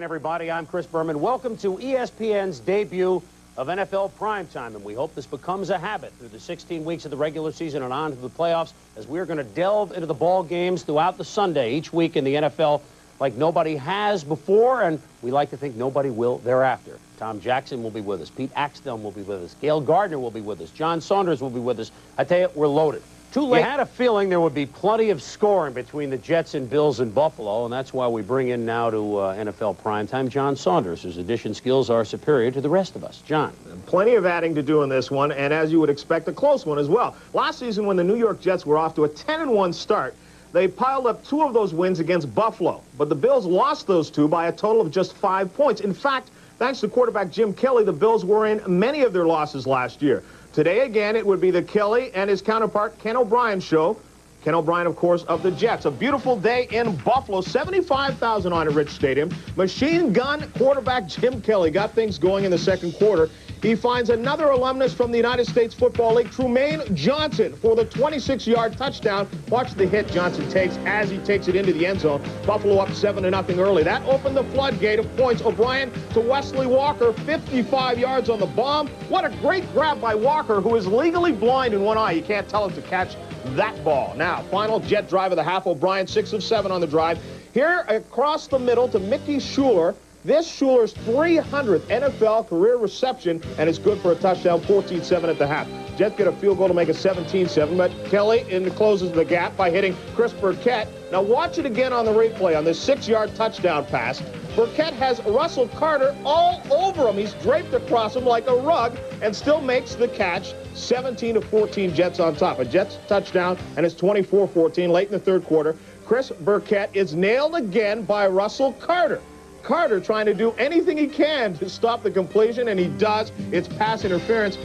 Everybody, I'm Chris Berman. Welcome to ESPN's debut of NFL Primetime, and we hope this becomes a habit through the 16 weeks of the regular season and on to the playoffs, as we're going to delve into the ball games throughout the Sunday each week in the NFL like nobody has before, and we like to think nobody will thereafter. Tom Jackson will be with us. Pete Axtell will be with us. Gail Gardner will be with us. John Saunders will be with us. I tell you, we're loaded. Too late. I had a feeling there would be plenty of scoring between the Jets and Bills in Buffalo, and that's why we bring in now to NFL Primetime John Saunders, whose addition skills are superior to the rest of us. John. Plenty of adding to do in this one, and as you would expect, a close one as well. Last season, when the New York Jets were off to a 10-1 start, they piled up 2 of those wins against Buffalo, but the Bills lost those 2 by a total of just 5 points. In fact, thanks to quarterback Jim Kelly, the Bills were in many of their losses last year. Today, again, it would be the Kelly and his counterpart, Ken O'Brien show. Ken O'Brien, of course, of the Jets. A beautiful day in Buffalo. 75,000 on at Rich Stadium. Machine gun quarterback Jim Kelly got things going in the second quarter. He finds another alumnus from the United States Football League, Trumaine Johnson, for the 26-yard touchdown. Watch the hit Johnson takes as he takes it into the end zone. Buffalo up 7-0 early. That opened the floodgate of points. O'Brien to Wesley Walker, 55 yards on the bomb. What a great grab by Walker, who is legally blind in one eye. You can't tell him to catch that ball. Now, final Jet drive of the half. O'Brien 6 of 7 on the drive. Here across the middle to Mickey Schuler. This Schuler's 300th NFL career reception, and it's good for a touchdown, 14-7 at the half. Jets get a field goal to make it 17-7, but Kelly closes the gap by hitting Chris Burkett. Now watch it again on the replay on this 6-yard touchdown pass. Burkett has Russell Carter all over him. He's draped across him like a rug and still makes the catch. 17-14 Jets on top. A Jets touchdown, and it's 24-14 late in the third quarter. Chris Burkett is nailed again by Russell Carter. Carter trying to do anything he can to stop the completion, and he does. It's pass interference,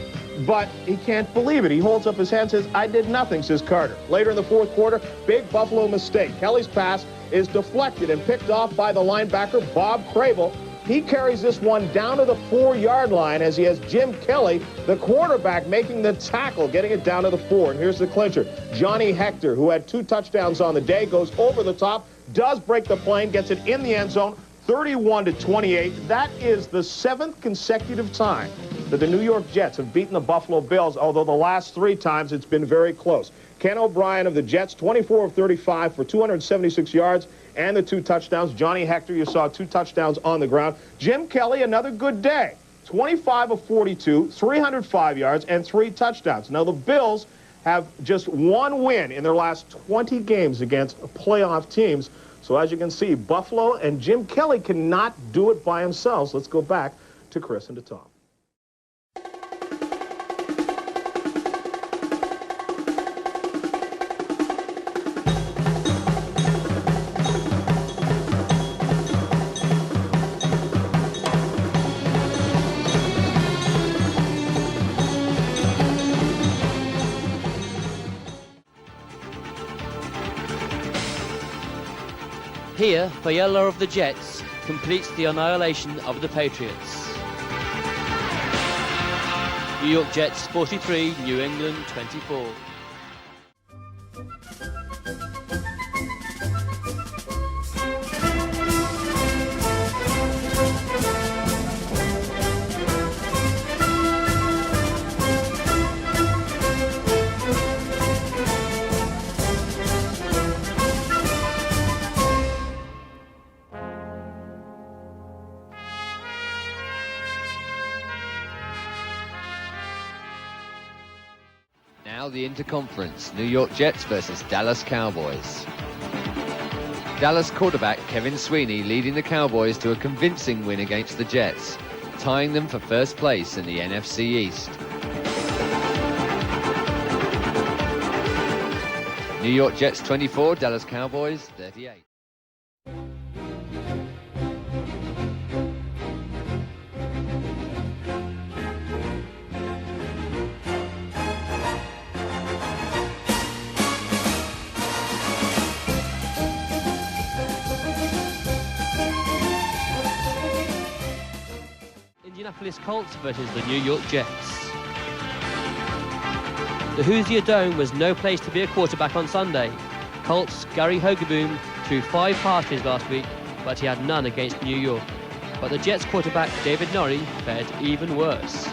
but he can't believe it. He holds up his hand and says, "I did nothing," says Carter. Later in the fourth quarter, big Buffalo mistake. Kelly's pass is deflected and picked off by the linebacker, Bob Crable. He carries this one down to the 4-yard line as he has Jim Kelly, the quarterback, making the tackle, getting it down to the 4. And here's the clincher. Johnny Hector, who had 2 touchdowns on the day, goes over the top, does break the plane, gets it in the end zone, 31-28. That is the 7th consecutive time that the New York Jets have beaten the Buffalo Bills, although the last 3 times it's been very close. Ken O'Brien of the Jets, 24 of 35 for 276 yards and the 2 touchdowns. Johnny Hector, you saw 2 touchdowns on the ground. Jim Kelly, another good day. 25 of 42, 305 yards, and 3 touchdowns. Now, the Bills have just 1 win in their last 20 games against playoff teams. So as you can see, Buffalo and Jim Kelly cannot do it by themselves. Let's go back to Chris and to Tom. Here, Fiella of the Jets completes the annihilation of the Patriots. New York Jets 43, New England 24. Now the Interconference, New York Jets versus Dallas Cowboys. Dallas quarterback Kevin Sweeney leading the Cowboys to a convincing win against the Jets, tying them for first place in the NFC East. New York Jets 24, Dallas Cowboys 38. Indianapolis Colts versus the New York Jets. The Hoosier Dome was no place to be a quarterback on Sunday. Colts' Gary Hogeboom threw 5 passes last week, but he had none against New York. but the Jets quarterback David Norrie fared even worse.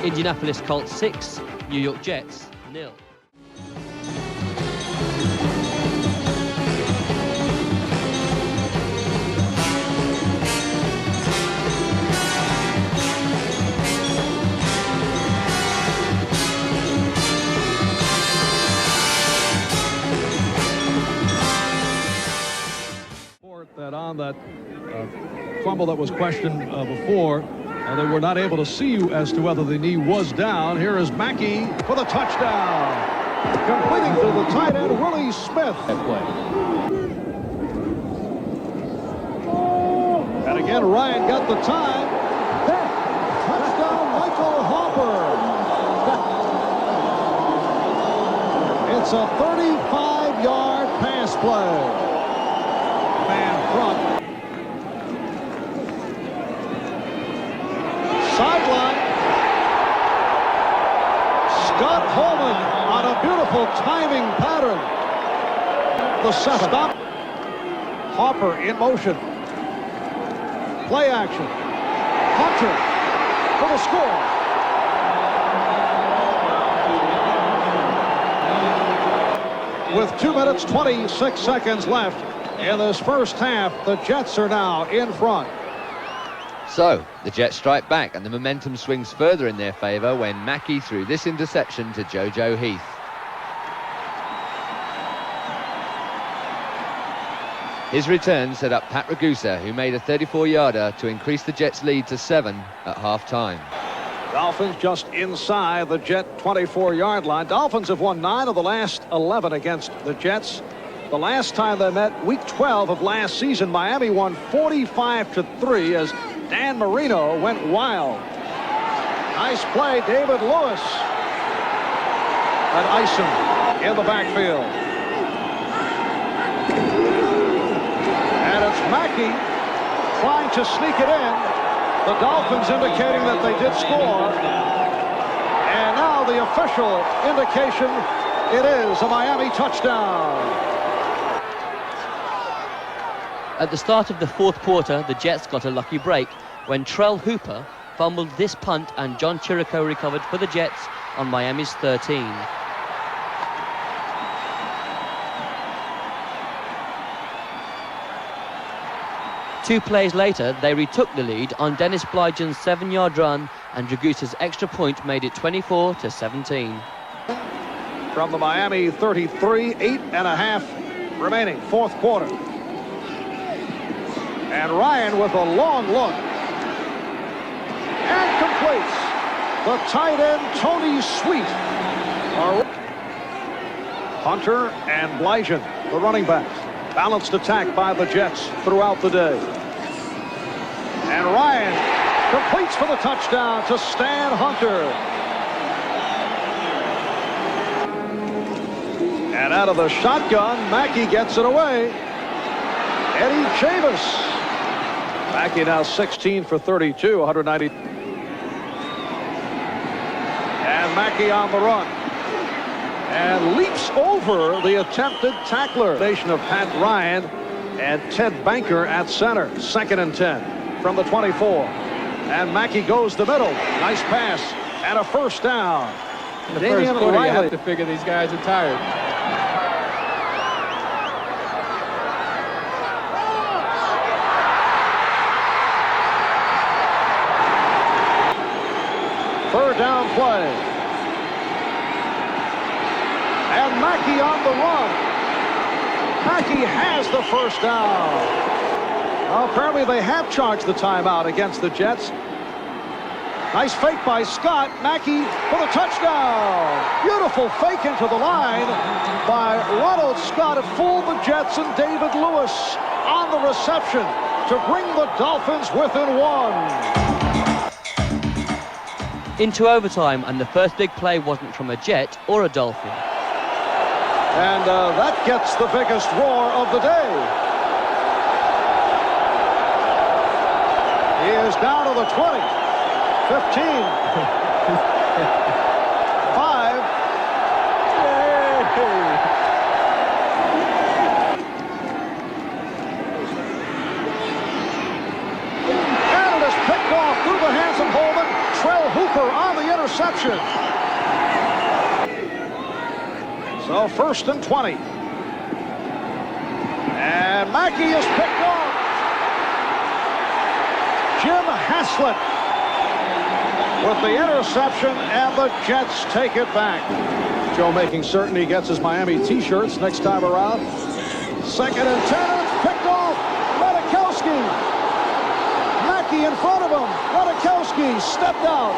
Indianapolis Colts 6, New York Jets 0. That on that fumble that was questioned before, they were not able to see you as to whether the knee was down. Here is Mackey for the touchdown, completing to the tight end Willie Smith. And again, Ryan got the time. Touchdown, Michael Hopper. It's a 35-yard pass play. Man front. Sideline. Scott Holman on a beautiful timing pattern. The seven. Stop. Hopper in motion. Play action. Hunter for the score. With 2 minutes, 26 seconds left in this first half, the Jets are now in front. So, the Jets strike back and the momentum swings further in their favour when Mackey threw this interception to JoJo Heath. His return set up Pat Ragusa, who made a 34-yarder to increase the Jets' lead to 7 at half-time. Dolphins just inside the Jet 24-yard line. Dolphins have won 9 of the last 11 against the Jets. The last time they met, week 12 of last season, Miami won 45-3 as Dan Marino went wild. Nice play, David Lewis. And Isom in the backfield. And it's Mackey trying to sneak it in. The Dolphins indicating that they did score. And now the official indication, it is a Miami touchdown. At the start of the fourth quarter, the Jets got a lucky break when Trell Hooper fumbled this punt and John Chirico recovered for the Jets on Miami's 13. Two plays later, they retook the lead on Dennis Blygen's 7-yard run, and Dragusa's extra point made it 24-17. From the Miami 33, 8.5 remaining, fourth quarter. And Ryan with a long look. And completes. The tight end, Tony Sweet. Hunter and Blygen, the running backs. Balanced attack by the Jets throughout the day. And Ryan completes for the touchdown to Stan Hunter. And out of the shotgun, Mackey gets it away. Eddie Chavis. Mackey now 16 for 32, 190. And Mackey on the run. And leaps over the attempted tackler. Nation of Pat Ryan and Ted Banker at center. 2nd and 10 from the 24. And Mackey goes the middle. Nice pass and a first down. In the first quarter, you have to figure these guys are tired. Third down play. And Mackey on the run. Mackey has the first down. Well, apparently they have charged the timeout against the Jets. Nice fake by Scott. Mackey for the touchdown. Beautiful fake into the line by Ronald Scott. It fooled the Jets and David Lewis on the reception to bring the Dolphins within 1. Into overtime, and the first big play wasn't from a Jet or a Dolphin. And that gets the biggest roar of the day. He is down to the 20. 15. 5. And it is picked off through the hands of Holman. Trell Hooper on the interception. So 1st and 20. And Mackey is picked off. Jim Haslett with the interception, and the Jets take it back. Joe making certain he gets his Miami t-shirts next time around. 2nd and 10, and it's picked off. Redekowski. Mackey in front of him. Redekowski stepped out.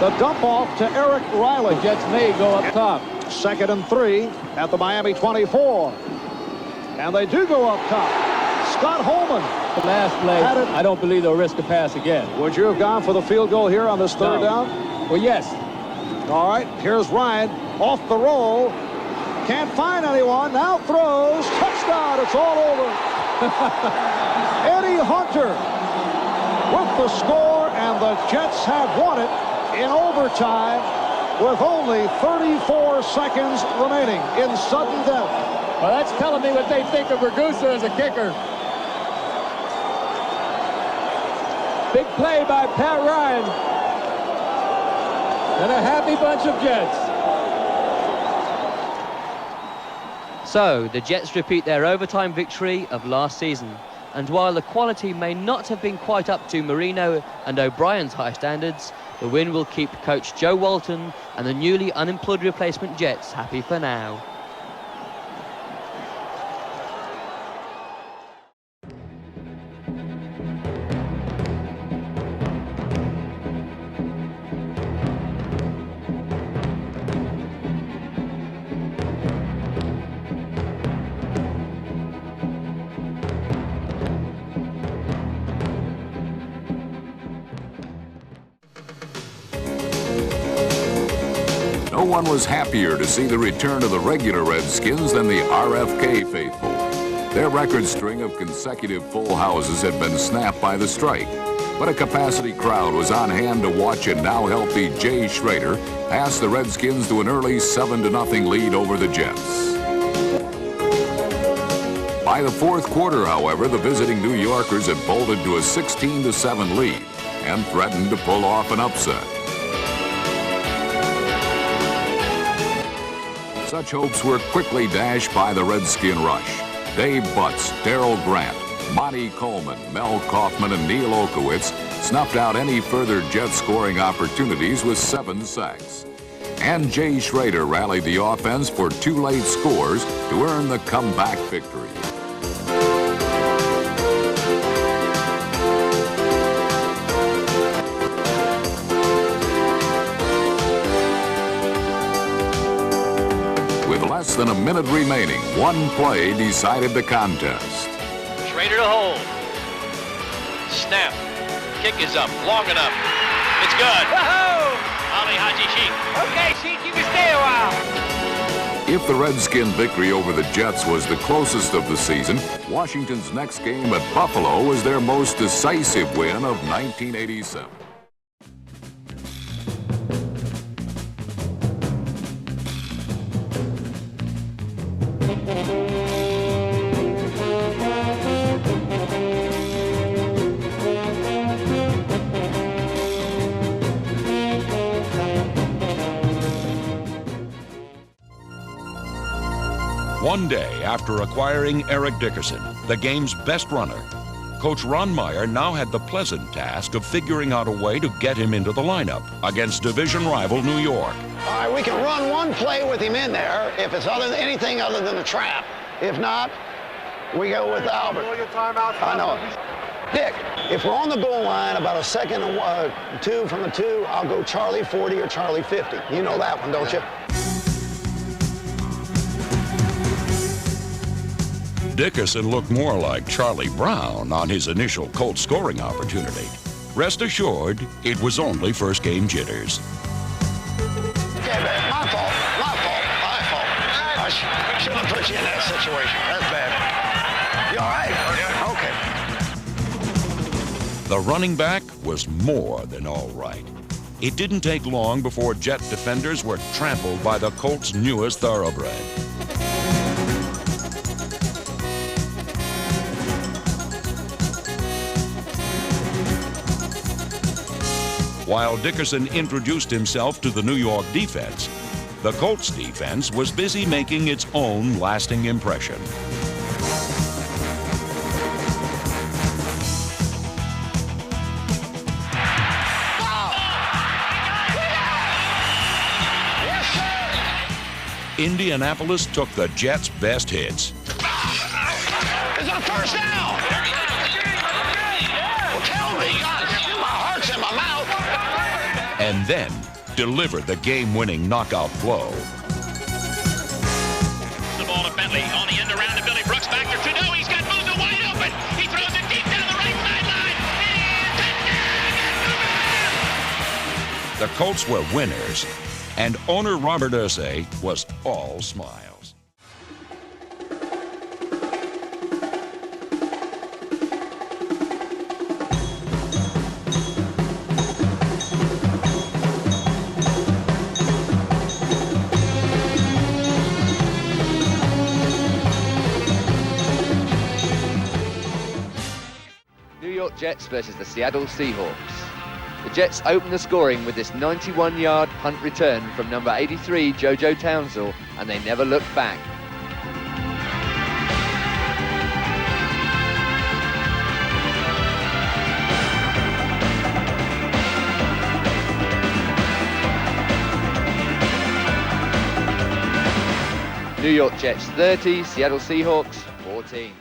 The dump off to Eric Riley. The Jets may go up top. 2nd and 3 at the Miami 24. And they do go up top. Scott Holman. The last play, I don't believe they'll risk a pass again. Would you have gone for the field goal here on this 3rd down? Well, yes. All right, here's Ryan off the roll. Can't find anyone. Now throws. Touchdown. It's all over. Eddie Hunter with the score, and the Jets have won it in overtime with only 34 seconds remaining in sudden death. Well, that's telling me what they think of Ragusa as a kicker. Big play by Pat Ryan. And a happy bunch of Jets. So, the Jets repeat their overtime victory of last season. And while the quality may not have been quite up to Marino and O'Brien's high standards, the win will keep coach Joe Walton and the newly unemployed replacement Jets happy for now. No one was happier to see the return of the regular Redskins than the RFK faithful. Their record string of consecutive full houses had been snapped by the strike, but a capacity crowd was on hand to watch a now healthy Jay Schrader pass the Redskins to an early 7-0 lead over the Jets. By the 4th quarter, however, the visiting New Yorkers had bolted to a 16-7 lead and threatened to pull off an upset. Such hopes were quickly dashed by the Redskin rush. Dave Butts, Darrell Grant, Monty Coleman, Mel Kaufman, and Neil Okowitz snuffed out any further Jet scoring opportunities with 7 sacks. And Jay Schrader rallied the offense for 2 late scores to earn the comeback victory. Less than a minute remaining, one play decided the contest. Schrader to hold. Snap. Kick is up. Long enough. It's good. Whoa! Ali Haji Sheik. Okay, Sheik, you can stay a while. If the Redskin victory over the Jets was the closest of the season, Washington's next game at Buffalo was their most decisive win of 1987. One day after acquiring Eric Dickerson, the game's best runner, Coach Ron Meyer now had the pleasant task of figuring out a way to get him into the lineup against division rival New York. All right, we can run one play with him in there if it's anything other than a trap. If not, we go with Albert. I know it. Dick, if we're on the goal line about a second and 2 from the 2, I'll go Charlie 40 or Charlie 50. You know that one, don't you? Dickerson looked more like Charlie Brown on his initial Colts scoring opportunity. Rest assured, it was only first game jitters. Okay, man, my fault. I should have put put you in that situation. That's bad. You all right? Yeah. Okay. The running back was more than all right. It didn't take long before Jet defenders were trampled by the Colts' newest thoroughbred. While Dickerson introduced himself to the New York defense, the Colts defense was busy making its own lasting impression. Indianapolis took the Jets' best hits. It's a first down. Well, tell me. My heart's in my mouth. And then delivered the game-winning knockout blow. The ball to Bentley on the end around to Billy Brooks. Back to Trudeau. He's got Boozer wide open. He throws it deep down the right sideline. The Colts were winners, and owner Robert Irsay was all smiles. New York Jets versus the Seattle Seahawks. The Jets opened the scoring with this 91-yard punt return from number 83, JoJo Townsell, and they never looked back. New York Jets 30, Seattle Seahawks 14.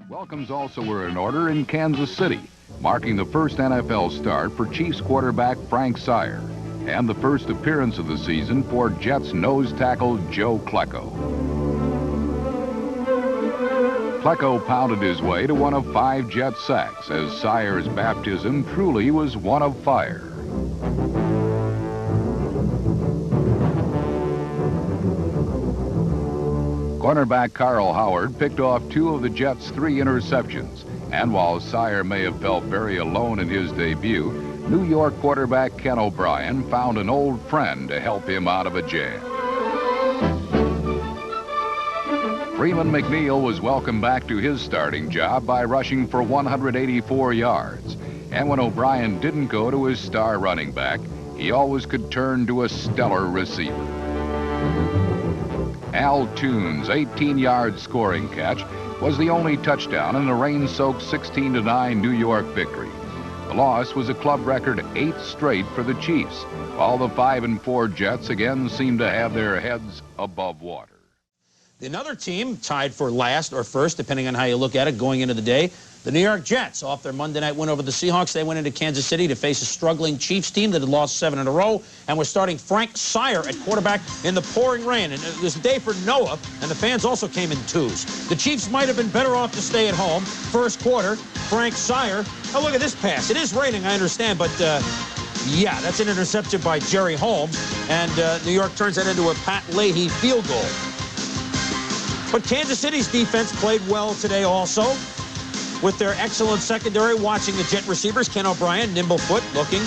Welcomes also were in order in Kansas City, marking the first NFL start for Chiefs quarterback Frank Sire, and the first appearance of the season for Jets nose tackle Joe Klecko. Klecko pounded his way to one of 5 Jet sacks, as Sire's baptism truly was one of fire. Cornerback Carl Howard picked off 2 of the Jets' 3 interceptions, and while Sire may have felt very alone in his debut, New York quarterback Ken O'Brien found an old friend to help him out of a jam. Freeman McNeil was welcomed back to his starting job by rushing for 184 yards, and when O'Brien didn't go to his star running back, he always could turn to a stellar receiver. Al Toon's 18-yard scoring catch was the only touchdown in the rain-soaked 16-9 New York victory. The loss was a club record 8 straight for the Chiefs, while the 5-4 Jets again seemed to have their heads above water. Another team tied for last or first, depending on how you look at it, going into the day. The New York Jets, off their Monday night win over the Seahawks, they went into Kansas City to face a struggling Chiefs team that had lost 7 in a row and was starting Frank Sire at quarterback in the pouring rain. And it was a day for Noah, and the fans also came in twos. The Chiefs might have been better off to stay at home. First quarter, Frank Sire. Oh, look at this pass. It is raining, I understand, but yeah, that's an interception by Jerry Holmes, and New York turns that into a Pat Leahy field goal. But Kansas City's defense played well today also, with their excellent secondary watching the Jet receivers. Ken O'Brien, nimble foot, looking.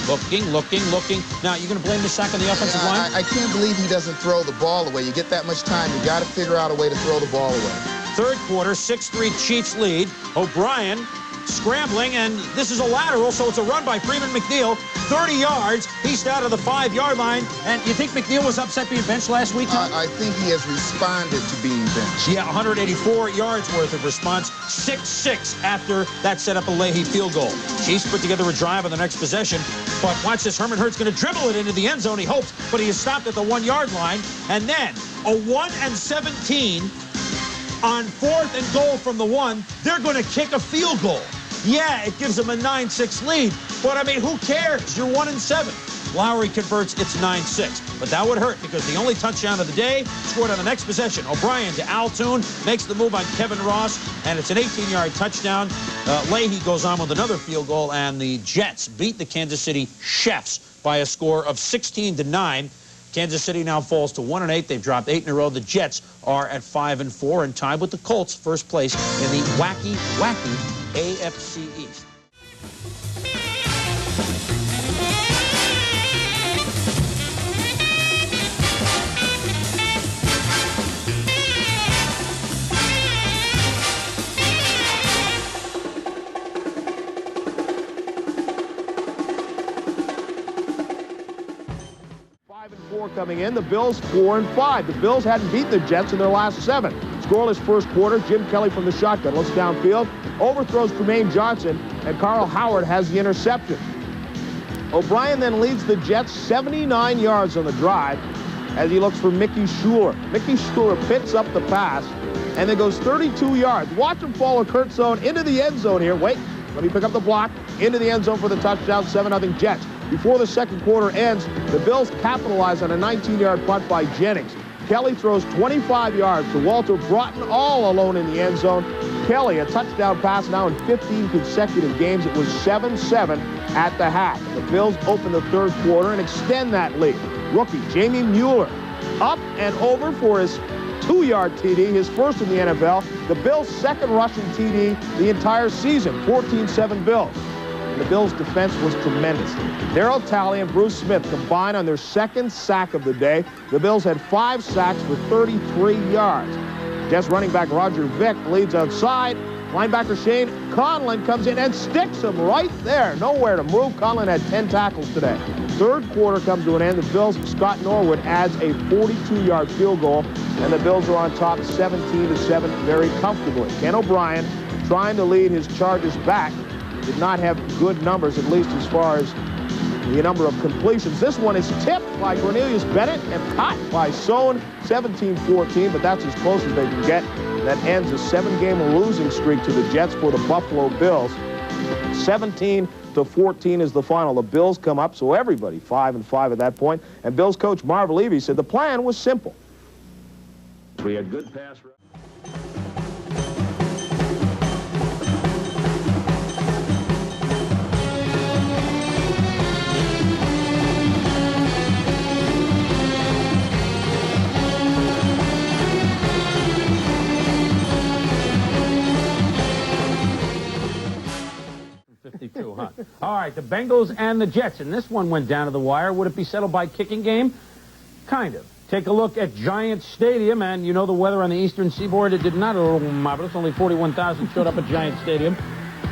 Now, you're going to blame the sack on the offensive line? I can't believe he doesn't throw the ball away. You get that much time, you got to figure out a way to throw the ball away. Third quarter, 6-3 Chiefs lead. O'Brien scrambling, and this is a lateral, so it's a run by Freeman McNeil. 30 yards. He's out of the 5-yard line. And you think McNeil was upset being benched last week? I think he has responded to being benched. Yeah, 184 yards worth of response. 6-6 after that set up a Leahy field goal. Chiefs put together a drive on the next possession. But watch this. Herman Hurt's going to dribble it into the end zone, he hopes, but he is stopped at the 1-yard line. And then a 1-17 on 4th and goal from the 1. They're going to kick a field goal. Yeah, it gives them a 9-6 lead. But, I mean, who cares? You're 1-7. Lowry converts, it's 9-6. But that would hurt because the only touchdown of the day scored on the next possession. O'Brien to Altoon, makes the move on Kevin Ross, and it's an 18-yard touchdown. Leahy goes on with another field goal, and the Jets beat the Kansas City Chiefs by a score of 16-9. Kansas City now falls to 1-8. They've dropped 8 in a row. The Jets are at 5-4 and tied with the Colts, first place in the wacky AFC East. Coming in, the Bills 4-5. The Bills hadn't beaten the Jets in their last 7. Scoreless first quarter. Jim Kelly from the shotgun looks downfield, overthrows Tremaine Johnson, and Carl Howard has the interception. O'Brien then leads the Jets 79 yards on the drive as he looks for Mickey Schuler. Mickey Schuler picks up the pass and then goes 32 yards. Watch him follow Kurt Zone into the end zone here. Wait, let me pick up the block. Into the end zone for the touchdown, 7-0 Jets. Before the second quarter ends, the Bills capitalize on a 19-yard punt by Jennings. Kelly throws 25 yards to Walter Broughton, all alone in the end zone. Kelly, a touchdown pass now in 15 consecutive games. It was 7-7 at the half. The Bills open the third quarter and extend that lead. Rookie Jamie Mueller up and over for his 2-yard TD, his first in the NFL. The Bills' second rushing TD the entire season, 14-7 Bills. And the Bills' defense was tremendous. Darryl Talley and Bruce Smith combined on their second sack of the day. The Bills had 5 sacks for 33 yards. Jets running back Roger Vick leads outside. Linebacker Shane Conlon comes in and sticks him right there. Nowhere to move. Conlon had 10 tackles today. Third quarter comes to an end. The Bills' Scott Norwood adds a 42-yard field goal, and the Bills are on top 17-7 very comfortably. Ken O'Brien, trying to lead his Chargers back, did not have good numbers, at least as far as the number of completions. This one is tipped by Cornelius Bennett and caught by Sohn, 17-14, but that's as close as they can get. That ends a 7-game losing streak to the Jets for the Buffalo Bills. 17-14 is the final. The Bills come up, so everybody 5-5 at that point. And Bills coach Marv Levy said the plan was simple. We had good pass. 52, huh? All right, the Bengals and the Jets, and this one went down to the wire. Would it be settled by kicking game? Kind of. Take a look at Giant Stadium, and you know the weather on the eastern seaboard. It did not a little marvelous. Only 41,000 showed up at Giant Stadium.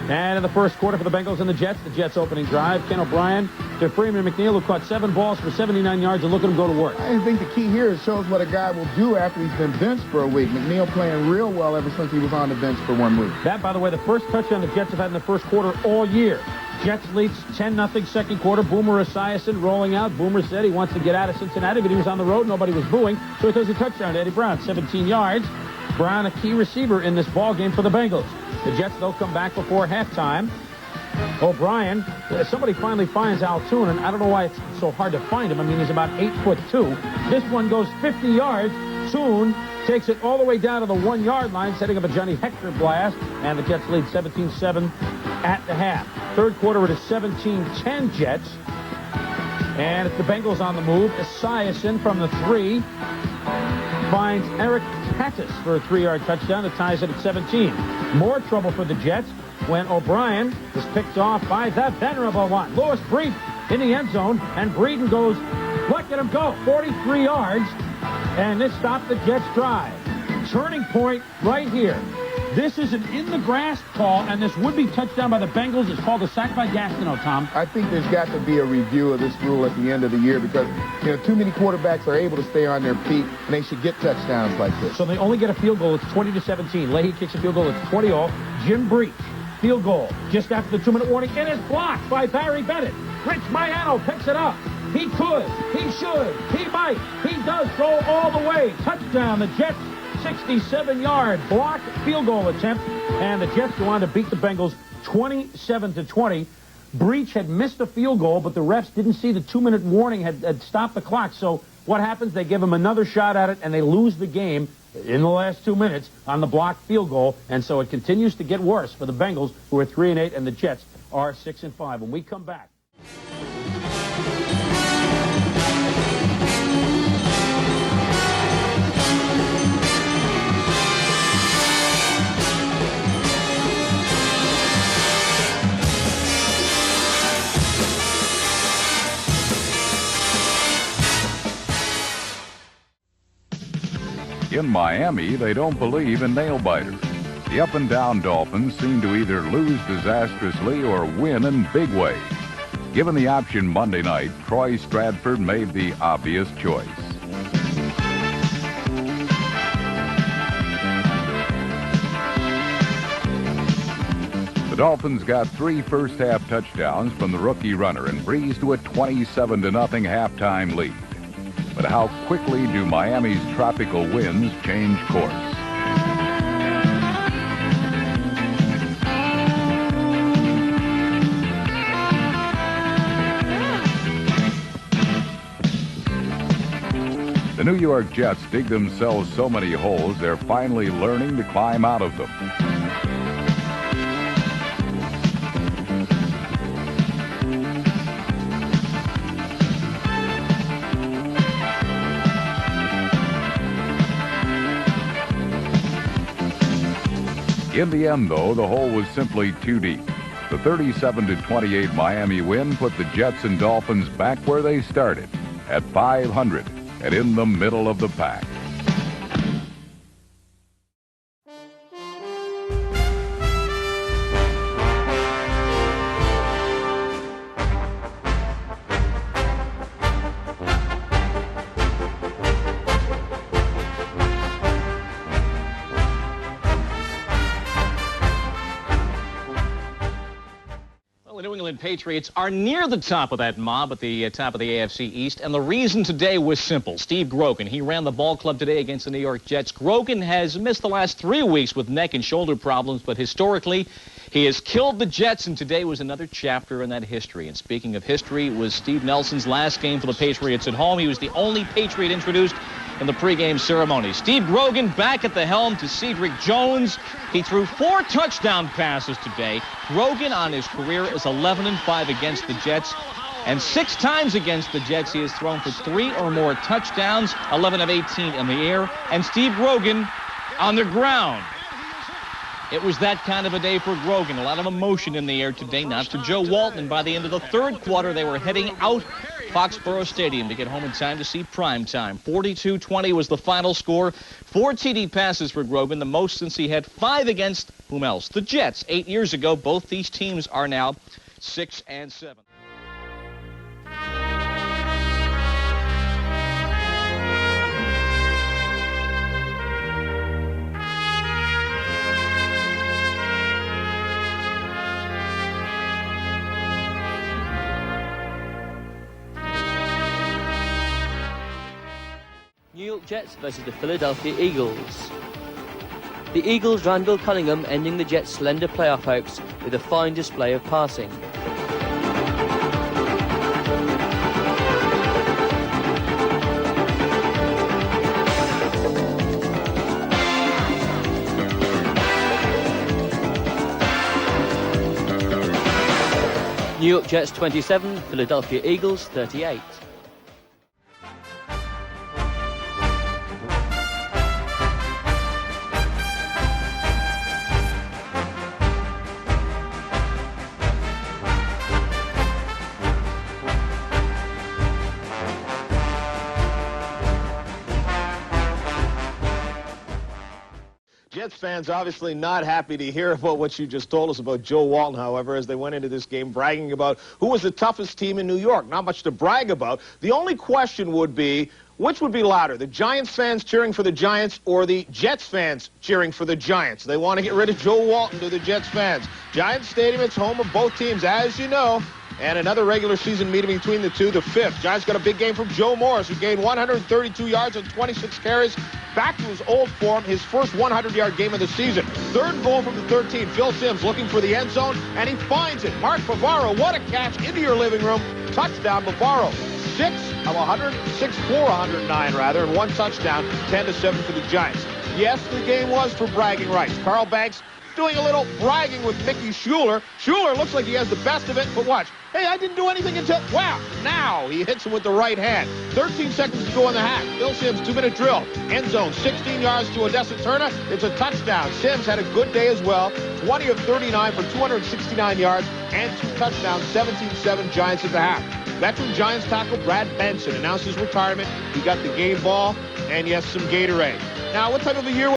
And in the first quarter for the Bengals and the Jets opening drive, Ken O'Brien to Freeman McNeil, who caught 7 balls for 79 yards, and look at him go to work. I think the key here is shows what a guy will do after he's been benched for a week. McNeil playing real well ever since he was on the bench for 1 week. That, by the way, the first touchdown the Jets have had in the first quarter all year. Jets leads 10-0 second quarter. Boomer Esiason rolling out. Boomer said he wants to get out of Cincinnati, but he was on the road. Nobody was booing, so he throws a touchdown to Eddie Brown, 17 yards. Brown, a key receiver in this ball game for the Bengals. The Jets, they'll come back before halftime. O'Brien, somebody finally finds Altoon, and I don't know why it's so hard to find him. I mean, he's about 8'2". This one goes 50 yards. Soon takes it all the way down to the 1-yard line, setting up a Johnny Hector blast, and the Jets lead 17-7 at the half. Third quarter, it is 17-10 Jets, and it's the Bengals on the move. Esiason from the 3 finds Eric Tatis for a 3-yard touchdown that ties it at 17. More trouble for the Jets when O'Brien is picked off by the venerable one, Louis Breeden, in the end zone, and Breeden goes, look at him go, 43 yards, and this stopped the Jets' drive. Turning point right here. This is an in-the-grass call, and this would-be touchdown by the Bengals is called a sack by Gastineau, Tom. I think there's got to be a review of this rule at the end of the year because, you know, too many quarterbacks are able to stay on their feet, and they should get touchdowns like this. So they only get a field goal. It's 20-17. Leahy kicks a field goal. It's 20-all. Jim Breach, field goal just after the 2-minute warning. It is blocked by Barry Bennett. Rich Maiano picks it up. He could. He should. He might. He does go all the way. Touchdown. The Jets. 67-yard blocked field goal attempt, and the Jets go on to beat the Bengals 27-20. Breach had missed a field goal, but the refs didn't see the 2-minute warning had stopped the clock. So what happens? They give him another shot at it, and they lose the game in the last 2 minutes on the blocked field goal. And so it continues to get worse for the Bengals, who are 3-8, and the Jets are 6-5. When we come back. In Miami, they don't believe in nail-biters. The up-and-down Dolphins seem to either lose disastrously or win in big ways. Given the option Monday night, Troy Stratford made the obvious choice. The Dolphins got 3 first-half touchdowns from the rookie runner and breezed to a 27-0 halftime lead. But how quickly do Miami's tropical winds change course? The New York Jets dig themselves so many holes, they're finally learning to climb out of them. In the end, though, the hole was simply too deep. The 37-28 Miami win put the Jets and Dolphins back where they started, at 500 and in the middle of the pack. The New England Patriots are near the top of that mob at the top of the AFC East, and the reason today was simple. Steve Grogan, he ran the ball club today against the New York Jets. Grogan has missed the last 3 weeks with neck and shoulder problems, but historically, he has killed the Jets, and today was another chapter in that history. And speaking of history, it was Steve Nelson's last game for the Patriots at home. He was the only Patriot introduced in the pregame ceremony. Steve Grogan back at the helm to Cedric Jones. He threw 4 touchdown passes today. Grogan on his career is 11-5 against the Jets. And 6 times against the Jets, he has thrown for 3 or more touchdowns, 11 of 18 in the air. And Steve Grogan on the ground. It was that kind of a day for Grogan. A lot of emotion in the air today, not for Joe Walton. By the end of the 3rd quarter, they were heading out Foxborough Stadium to get home in time to see prime time. 42-20 was the final score. 4 TD passes for Grogan, the most since he had 5 against whom else? The Jets. 8 years ago, both these teams are now 6-7. New York Jets versus the Philadelphia Eagles. The Eagles' Randall Cunningham ending the Jets' slender playoff hopes with a fine display of passing. New York Jets 27, Philadelphia Eagles 38. Jets fans obviously not happy to hear about what you just told us about Joe Walton, however, as they went into this game bragging about who was the toughest team in New York. Not much to brag about. The only question would be, which would be louder, the Giants fans cheering for the Giants or the Jets fans cheering for the Giants? They want to get rid of Joe Walton to the Jets fans. Giants Stadium, it's home of both teams, as you know. And another regular season meeting between the two, the 5th. Giants got a big game from Joe Morris, who gained 132 yards on 26 carries back to his old form, his first 100-yard game of the season. Third and goal from the 13. Phil Simms looking for the end zone, and he finds it. Mark Bavaro, what a catch into your living room. Touchdown, Bavaro. 6 for 109 rather, and 1 touchdown, 10-7 for the Giants. Yes, the game was for bragging rights. Carl Banks doing a little bragging with Mickey Schuler. Schuler looks like he has the best of it, but watch. Hey, I didn't do anything until, wow, now he hits him with the right hand. 13 seconds to go in the half. Phil Simms, 2-minute drill. End zone, 16 yards to Odessa Turner. It's a touchdown. Simms had a good day as well. 20 of 39 for 269 yards and 2 touchdowns, 17-7 Giants at the half. Veteran Giants tackle Brad Benson announced his retirement. He got the game ball and, yes, some Gatorade. Now, what type of a year